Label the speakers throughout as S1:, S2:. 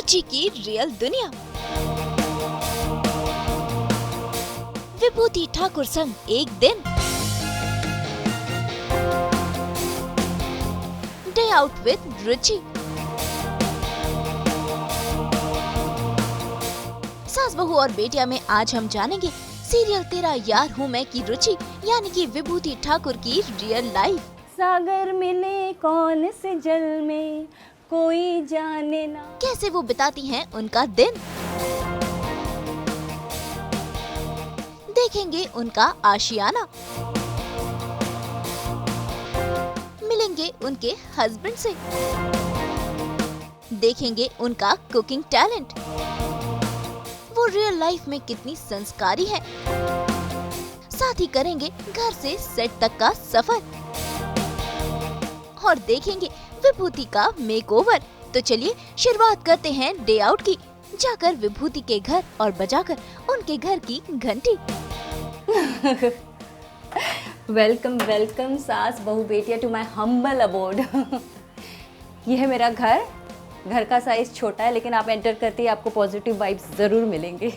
S1: रुचि की रियल दुनिया। विभूति ठाकुर संग एक दिन डे आउट विद रुचि। सास बहू और बेटिया में आज हम जानेंगे सीरियल तेरा यार हूँ मैं की रुचि यानी कि विभूति ठाकुर की रियल लाइफ।
S2: सागर मिले कौन से जल में कोई जाने ना,
S1: कैसे वो बिताती हैं उनका दिन। देखेंगे उनका आशियाना, मिलेंगे उनके हस्बैंड से, देखेंगे उनका कुकिंग टैलेंट, वो रियल लाइफ में कितनी संस्कारी है। साथ ही करेंगे घर से सेट तक का सफर और देखेंगे विभूति का मेकओवर। तो चलिए शुरुआत करते हैं डे आउट की, जाकर विभूति के घर और बजाकर उनके घर की घंटी।
S2: वेलकम वेलकम सास बहू बेटिया टू माय हम्बल अबोर्ड। ये है मेरा घर। घर का साइज छोटा है लेकिन आप एंटर करते ही आपको पॉजिटिव वाइब्स जरूर मिलेंगे।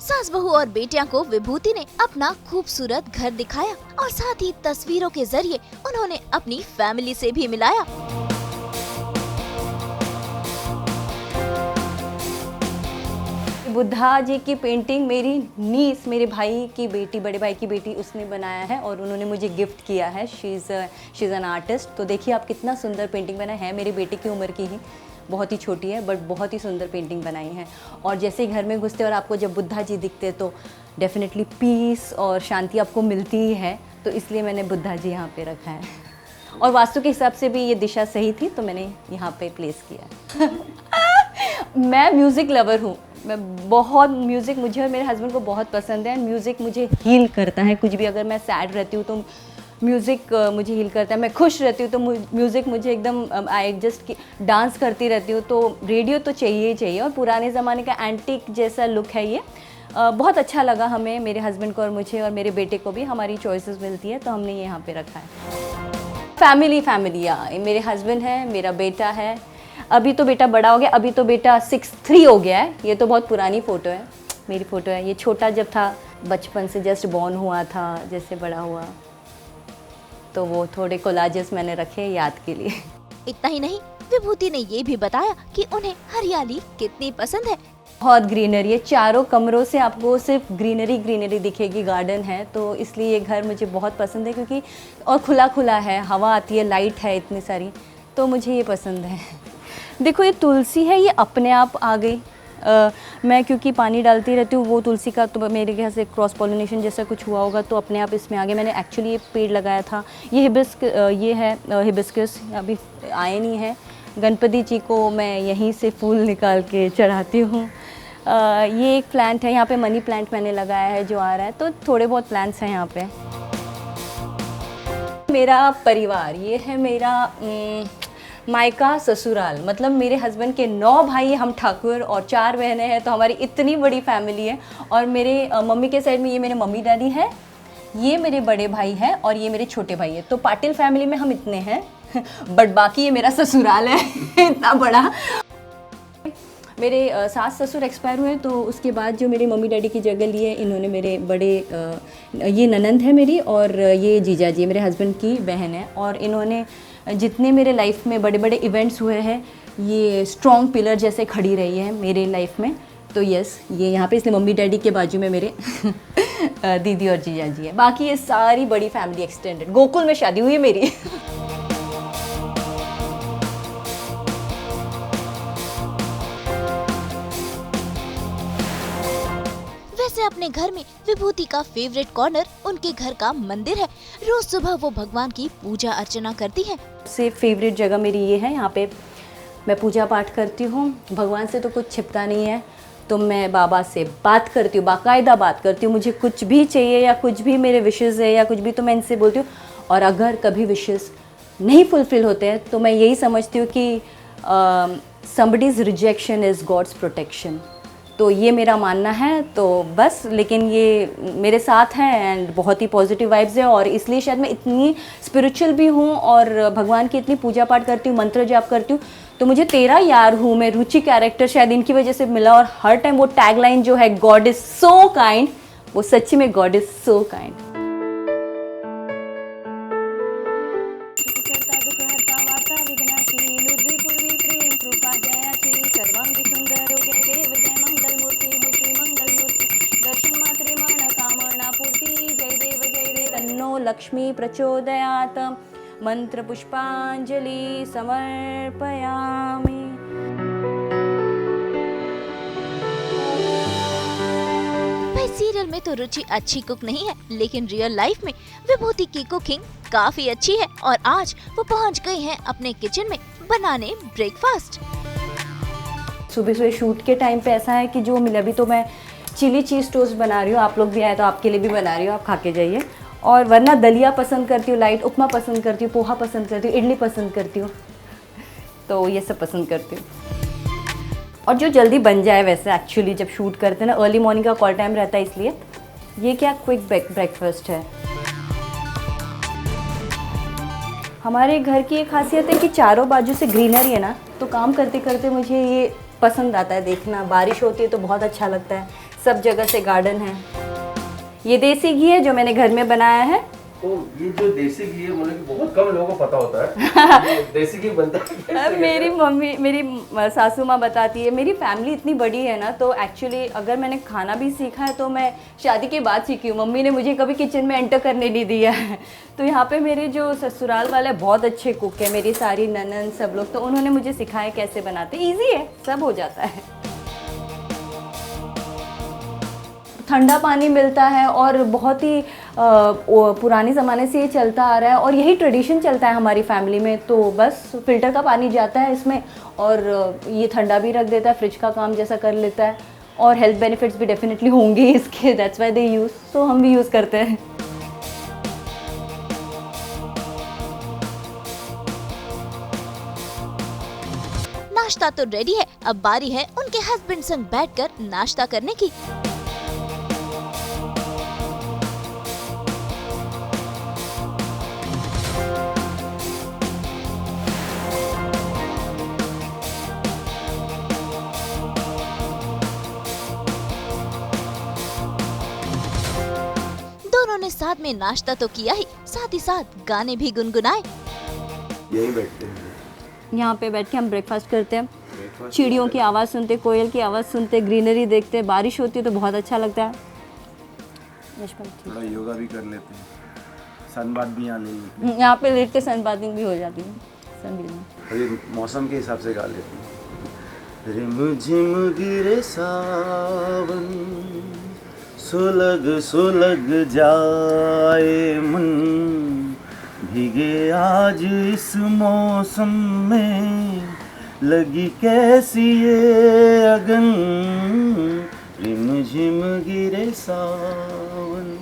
S1: सास बहू और बेटियां को विभूति ने अपना खूबसूरत घर दिखाया और साथ ही तस्वीरों के जरिए उन्होंने अपनी फैमिली से भी मिलाया।
S2: बुद्धा जी की पेंटिंग मेरी नीस, मेरे भाई की बेटी, बड़े भाई की बेटी, उसने बनाया है और उन्होंने मुझे गिफ्ट किया है। She is an artist. तो देखिए आप कितना सुंदर पेंटिंग बनाया है। मेरे बेटे की उम्र की ही, बहुत ही छोटी है बट बहुत ही सुंदर पेंटिंग बनाई है। और जैसे ही घर में घुसते और आपको जब बुद्धा जी दिखते तो डेफिनेटली पीस और शांति आपको मिलती ही है। तो इसलिए मैंने बुद्धा जी यहाँ पे रखा है और वास्तु के हिसाब से भी ये दिशा सही थी तो मैंने यहाँ पे प्लेस किया। मैं म्यूज़िक लवर हूँ। मैं बहुत म्यूज़िक, मुझे और मेरे हस्बैंड को बहुत पसंद है। म्यूज़िक मुझे हील करता है। कुछ भी अगर मैं सैड रहती हूँ तो म्यूज़िक मुझे हील करता है। मैं खुश रहती हूँ तो म्यूज़िक मुझे एकदम आई जस्ट डांस करती रहती हूँ। तो रेडियो तो चाहिए ही चाहिए। और पुराने ज़माने का एंटीक जैसा लुक है ये। बहुत अच्छा लगा हमें, मेरे हस्बैंड को और मुझे और मेरे बेटे को भी। हमारी चॉइसेस मिलती है तो हमने ये यहाँ पे रखा है। फैमिली या मेरे हस्बैंड है, मेरा बेटा है। अभी तो बेटा बड़ा हो गया, अभी तो बेटा 6'3" हो गया है। ये तो बहुत पुरानी फ़ोटो है, मेरी फ़ोटो है। ये छोटा जब था, बचपन से जस्ट बॉर्न हुआ था, जैसे बड़ा हुआ तो वो थोड़े कोलाजेस मैंने रखे याद के लिए।
S1: इतना ही नहीं, विभूति ने ये भी बताया कि उन्हें हरियाली कितनी पसंद है।
S2: बहुत ग्रीनरी है, चारों कमरों से आपको सिर्फ ग्रीनरी ग्रीनरी दिखेगी। गार्डन है तो इसलिए ये घर मुझे बहुत पसंद है क्योंकि और खुला खुला है, हवा आती है, लाइट है इतनी सारी, तो मुझे ये पसंद है। देखो ये तुलसी है, ये अपने आप आ गई। मैं क्योंकि पानी डालती रहती हूँ, वो तुलसी का तो मेरे ख्याल से क्रॉस पॉलिनेशन जैसा कुछ हुआ होगा तो अपने आप इसमें आ गया। मैंने एक्चुअली ये पेड़ लगाया था। ये ये है हिबिस्कस, अभी आए नहीं है। गणपति जी को मैं यहीं से फूल निकाल के चढ़ाती हूँ। ये एक प्लांट है, यहाँ पे मनी प्लांट मैंने लगाया है जो आ रहा है। तो थोड़े बहुत प्लांट्स हैं यहाँ पे। मेरा परिवार, ये है मेरा मायका ससुराल। मतलब मेरे हस्बैंड के 9 भाई, हम ठाकुर और 4 बहनें हैं, तो हमारी इतनी बड़ी फैमिली है। और मेरे मम्मी के साइड में ये मेरे मम्मी डैडी है, ये मेरे बड़े भाई हैं और ये मेरे छोटे भाई हैं। तो पाटिल फैमिली में हम इतने हैं। बट बाकी ये मेरा ससुराल है इतना बड़ा। मेरे सास ससुर एक्सपायर हुए तो उसके बाद जो मेरे मम्मी डैडी की जगह ली है इन्होंने मेरे बड़े ये ननंद है मेरी और ये जीजा जी मेरे हस्बैंड की बहन है। और इन्होंने जितने मेरे लाइफ में बड़े बड़े इवेंट्स हुए हैं ये स्ट्रॉन्ग पिलर जैसे खड़ी रही है मेरे लाइफ में। तो यस, ये यहाँ पे इसलिए मम्मी डैडी के बाजू में मेरे दीदी और जीजा जी है। बाकी ये सारी बड़ी फैमिली एक्सटेंडेड। गोकुल में शादी हुई है मेरी।
S1: वैसे अपने घर में विभूति का फेवरेट कॉर्नर उनके घर का मंदिर है। रोज सुबह वो भगवान की पूजा अर्चना करती है।
S2: सबसे फेवरेट जगह मेरी ये है, यहाँ पे मैं पूजा पाठ करती हूँ। भगवान से तो कुछ छिपता नहीं है तो मैं बाबा से बात करती हूँ, बाकायदा बात करती हूँ। मुझे कुछ भी चाहिए या कुछ भी मेरे विशेज़ है या कुछ भी तो मैं इनसे बोलती हूँ। और अगर कभी विशेज़ नहीं फुलफिल होते हैं तो मैं यही समझती हूँ कि somebody's rejection is God's protection. तो ये मेरा मानना है। तो बस, लेकिन ये मेरे साथ हैं एंड बहुत ही पॉजिटिव वाइब्स है, और इसलिए शायद मैं इतनी स्पिरिचुअल भी हूँ और भगवान की इतनी पूजा पाठ करती हूँ, मंत्र जाप करती हूँ। तो मुझे तेरा यार हूँ मैं, रुचि कैरेक्टर शायद इनकी वजह से मिला, और हर टाइम वो टैगलाइन जो है गॉड इज सो काइंड, वो सच्ची में God is so kind. Lakshmi प्रचोदयात् मंत्र पुष्पांजलि समर्पयामि।
S1: भाई सीरियल में तो रुचि अच्छी कुक नहीं है, लेकिन रियल लाइफ में विभूति की कुकिंग काफी अच्छी है और आज वो पहुंच गई हैं अपने किचन में बनाने ब्रेकफास्ट।
S2: सुबह सुबह शूट के टाइम पे ऐसा है कि जो मिला, अभी तो मैं चिली चीज़ टोस्ट बना रही हूँ, आप लोग भी आए तो आपके लिए भी बना रही हूँ, आप खा के जाइए। और वरना दलिया पसंद करती हूँ, लाइट उपमा पसंद करती हूँ, पोहा पसंद करती हूँ, इडली पसंद करती हूँ, तो ये सब पसंद करती हूँ। और जो जल्दी बन जाए वैसे, एक्चुअली जब शूट करते हैं ना, अर्ली मॉर्निंग का कॉल टाइम रहता है, इसलिए ये क्या क्विक ब्रेकफास्ट है। हमारे घर की एक खासियत है कि चारों बाजू से ग्रीनरी है ना, तो काम करते करते मुझे ये पसंद आता है देखना। बारिश होती है तो बहुत अच्छा लगता है, सब जगह से गार्डन है। ये देसी घी है जो मैंने घर में बनाया है।
S3: तो ये जो देसी घी है, मतलब कि बहुत कम लोगों को पता होता है ये देसी घी बनता है।
S2: मेरी मम्मी, मेरी सासू माँ बताती है। मेरी फैमिली इतनी बड़ी है ना, तो एक्चुअली अगर मैंने खाना भी सीखा है तो मैं शादी के बाद सीखी हूँ। मम्मी ने मुझे कभी किचन में एंटर करने नहीं दिया है। तो यहाँ पे मेरे जो ससुराल वाले बहुत अच्छे कुक है, मेरी सारी ननन सब लोग, तो उन्होंने मुझे सिखाया कैसे बनाते। ईजी है, सब हो जाता है। ठंडा पानी मिलता है और बहुत ही पुराने ज़माने से ये चलता आ रहा है और यही ट्रेडिशन चलता है हमारी फैमिली में। तो बस फ़िल्टर का पानी जाता है इसमें और ये ठंडा भी रख देता है, फ्रिज का काम जैसा कर लेता है, और हेल्थ बेनिफिट्स भी डेफिनेटली होंगे इसके, दैट्स व्हाई दे यूज़, तो हम भी यूज़ करते हैं।
S1: नाश्ता तो रेडी है, अब बारी है उनके हस्बैंड संग बैठकर नाश्ता करने की। दोनों ने साथ में नाश्ता तो किया ही, साथ ही साथ गाने भी गुनगुनाए।
S3: यहीं बैठते हैं,
S2: यहाँ पे बैठ के हम ब्रेकफास्ट करते हैं, चिड़ियों की आवाज़ सुनते, कोयल की आवाज़ सुनते, ग्रीनरी देखते, बारिश होती है तो बहुत अच्छा लगता है।
S3: थोड़ा योगा भी कर लेते हैं, सनबाथ भी यहाँ ले लेते हैं।
S2: यहाँ पे लेट के सनबाथिंग भी हो जाती है, सनबीम।
S3: और ये मौसम के हिसाब से गा लेते हैं। रिमझिम गिरे सावन, सुलग सुलग जाए मन, भीगे आज इस मौसम में, लगी कैसी ये अगन, रिमझिम गिरे सावन।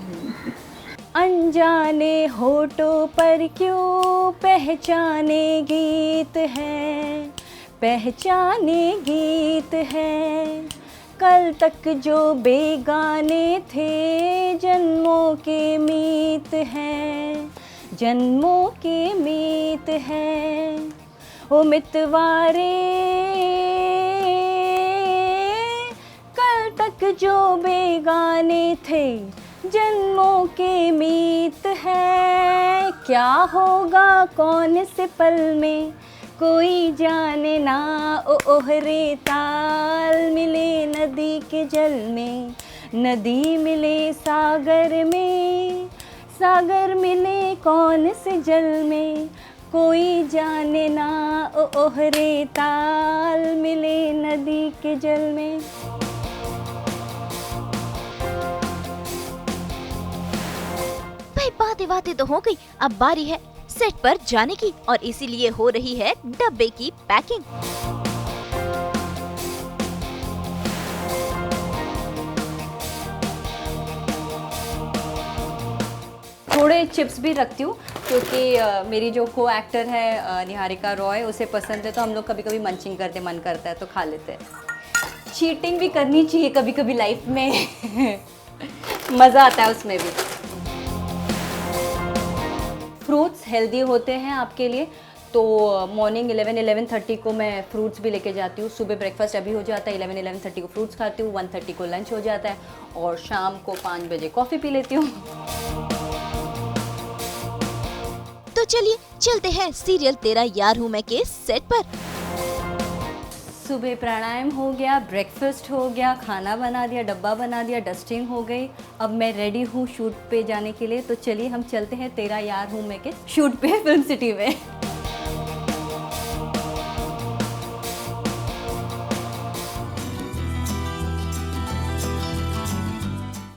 S2: अनजाने होठों पर क्यों पहचाने गीत है, पहचाने गीत है, कल तक जो बेगाने थे, जन्मों के मीत हैं, जन्मों के मीत हैं। ओ मितवारे, कल तक जो बेगाने थे, जन्मों के मीत हैं। क्या होगा कौन से पल में, कोई जाने ना, ओ ओहरे ताल मिले नदी के जल में, नदी मिले सागर में, सागर मिले कौन से जल में, कोई जाने ना, ओ ओहरे ताल मिले नदी के जल में।
S1: भाई बातें बातें तो हो गई, अब बारी है सेट पर जाने की और इसीलिए हो रही है डब्बे की पैकिंग।
S2: थोड़े चिप्स भी रखती हूँ क्योंकि मेरी जो को एक्टर है निहारिका रॉय, उसे पसंद है, तो हम लोग कभी कभी मंचिंग करते मन करता है तो खा लेते हैं। चीटिंग भी करनी चाहिए कभी कभी लाइफ में। मज़ा आता है उसमें भी। फ्रूट्स हेल्दी होते हैं आपके लिए, तो मॉर्निंग 11-11:30 को मैं फ्रूट्स भी लेके जाती हूँ। सुबह ब्रेकफास्ट अभी हो जाता है, 11-11:30 को फ्रूट्स खाती हूँ, 1:30 को लंच हो जाता है और शाम को 5 बजे कॉफ़ी पी लेती हूँ।
S1: तो चलिए चलते हैं सीरियल तेरा यार हूँ मैं के सेट पर।
S2: सुबह प्राणायाम हो गया, ब्रेकफास्ट हो गया, खाना बना दिया, डब्बा बना दिया, डस्टिंग हो गई। अब मैं रेडी हूँ शूट पे जाने के लिए, तो चलिए हम चलते हैं तेरा यार हूँ मैं के शूट पे फिल्म सिटी में।